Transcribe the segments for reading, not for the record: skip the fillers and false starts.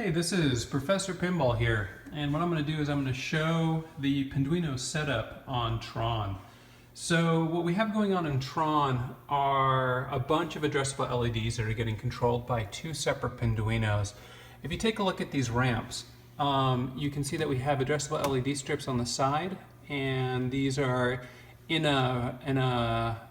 Hey, this is Professor Pinball here, and what I'm going to do is I'm going to show the Pinduino setup on Tron. So what we have going on in Tron are a bunch of addressable LEDs that are getting controlled by two separate Pinduinos. If you take a look at these ramps, you can see that we have addressable LED strips on the side, and these are in a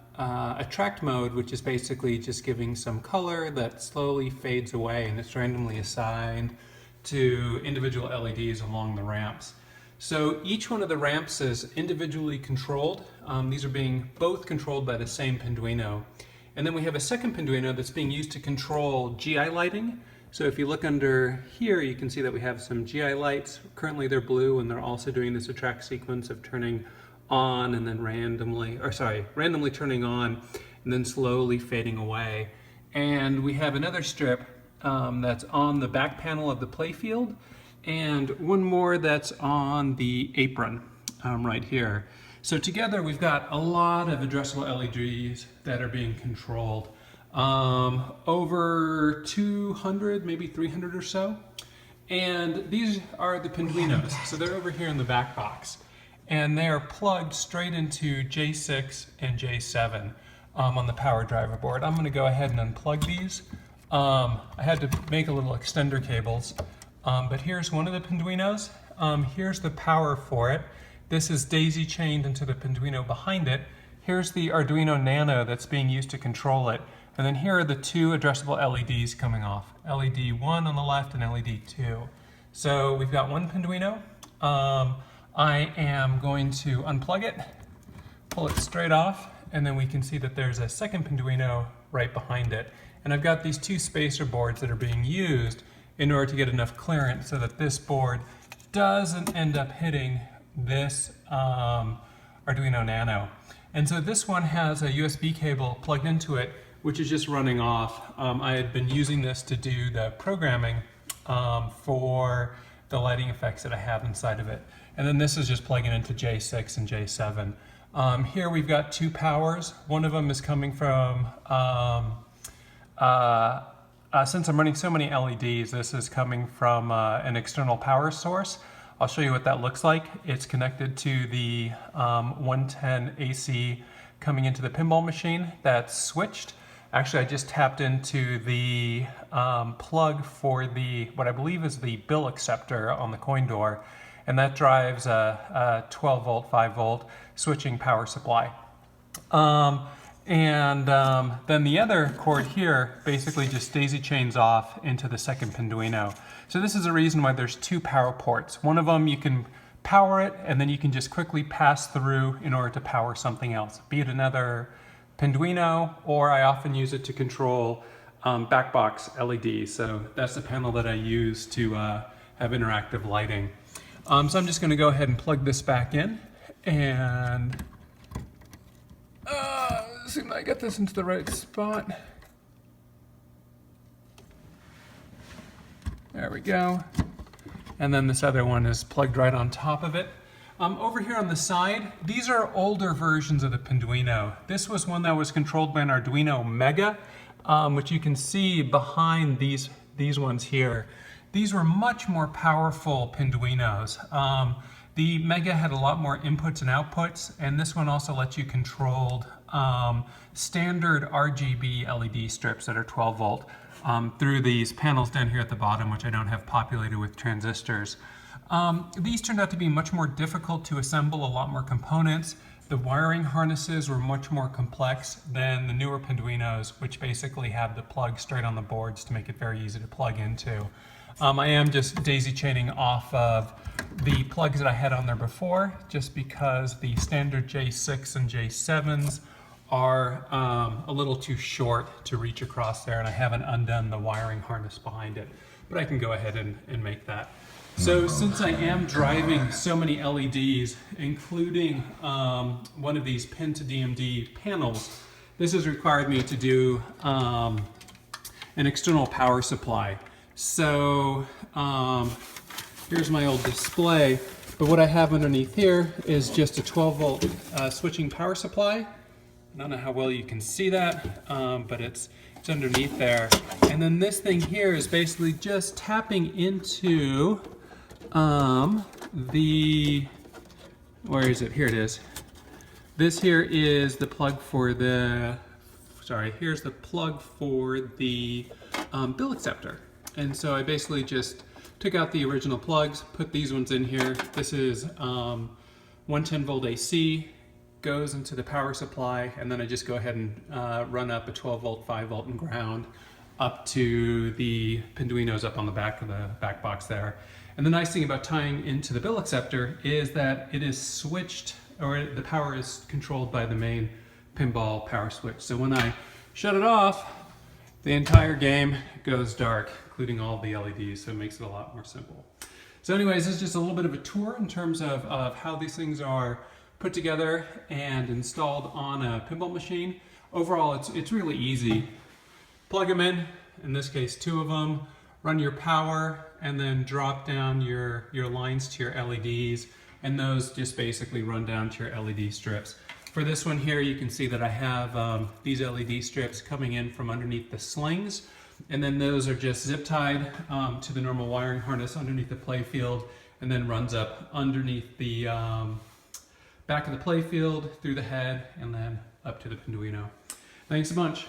attract mode, which is basically just giving some color that slowly fades away, and it's randomly assigned to individual LEDs along the ramps. So each one of the ramps is individually controlled. These are being both controlled by the same Pinduino. And then we have a second Pinduino that's being used to control GI lighting. So if you look under here, you can see that we have some GI lights. Currently they're blue, and they're also doing this attract sequence of turning on and then randomly turning on and then slowly fading away. And we have another strip that's on the back panel of the playfield, and one more that's on the apron right here. So together we've got a lot of addressable LEDs that are being controlled. Over 200, maybe 300 or so. And these are the Pinduinos. So they're over here in the back box. And they are plugged straight into J6 and J7 on the power driver board. I'm going to go ahead and unplug these. I had to make a little extender cables, but here's one of the Pinduinos. Here's the power for it. This is daisy chained into the Pinduino behind it. Here's the Arduino Nano that's being used to control it. And then here are the two addressable LEDs coming off. LED 1 on the left and LED 2. So we've got one Pinduino. I am going to unplug it, pull it straight off, and then we can see that there's a second Pinduino right behind it. And I've got these two spacer boards that are being used in order to get enough clearance so that this board doesn't end up hitting this Arduino Nano. And so this one has a USB cable plugged into it, which is just running off. I had been using this to do the programming for the lighting effects that I have inside of it. And then this is just plugging into J6 and J7. Here we've got two powers. One of them is coming from, since I'm running so many LEDs, this is coming from an external power source. I'll show you what that looks like. It's connected to the 110 AC coming into the pinball machine that's switched. Actually, I just tapped into the plug for what I believe is the bill acceptor on the coin door, and that drives a 12 volt, 5 volt switching power supply. Then the other cord here basically just daisy chains off into the second Pinduino. So this is a reason why there's two power ports. One of them you can power it, and then you can just quickly pass through in order to power something else, be it another Pinduino, or I often use it to control backbox LEDs. So that's the panel that I use to have interactive lighting. So I'm just going to go ahead and plug this back in, and see if I get this into the right spot. There we go. And then this other one is plugged right on top of it. Over here on the side, these are older versions of the Pinduino. This was one that was controlled by an Arduino Mega, which you can see behind these ones here. These were much more powerful Pinduinos. The Mega had a lot more inputs and outputs, and this one also lets you control standard RGB LED strips that are 12 volt through these panels down here at the bottom, which I don't have populated with transistors. These turned out to be much more difficult to assemble, a lot more components. The wiring harnesses were much more complex than the newer Pinduinos, which basically have the plug straight on the boards to make it very easy to plug into. I am just daisy chaining off of the plugs that I had on there before, just because the standard J6 and J7s are a little too short to reach across there, and I haven't undone the wiring harness behind it. But I can go ahead and make that. So since I am driving so many LEDs, including one of these pin to DMD panels, this has required me to do an external power supply. So here's my old display, but what I have underneath here is just a 12 volt switching power supply. I don't know how well you can see that, but it's It's underneath there. And then this thing here is basically just tapping into where is it? Here it is. This here is the plug for the, here's the plug for the bill acceptor. And so I basically just took out the original plugs, put these ones in here. This is 110 volt AC, goes into the power supply, and then I just go ahead and run up a 12 volt, 5 volt and ground up to the Pinduinos up on the back of the back box there. And the nice thing about tying into the bill acceptor is that it is switched, or the power is controlled by the main pinball power switch. So when I shut it off, the entire game goes dark, including all the LEDs, so it makes it a lot more simple. So anyways, this is just a little bit of a tour in terms of how these things are put together and installed on a pinball machine. Overall, it's really easy. Plug them in this case 2 of them, run your power, and then drop down your lines to your LEDs, and those just basically run down to your LED strips. For this one here, you can see that I have these LED strips coming in from underneath the slings, and then those are just zip tied to the normal wiring harness underneath the play field, and then runs up underneath the back of the play field, through the head, and then up to the Pinduino. Thanks a bunch.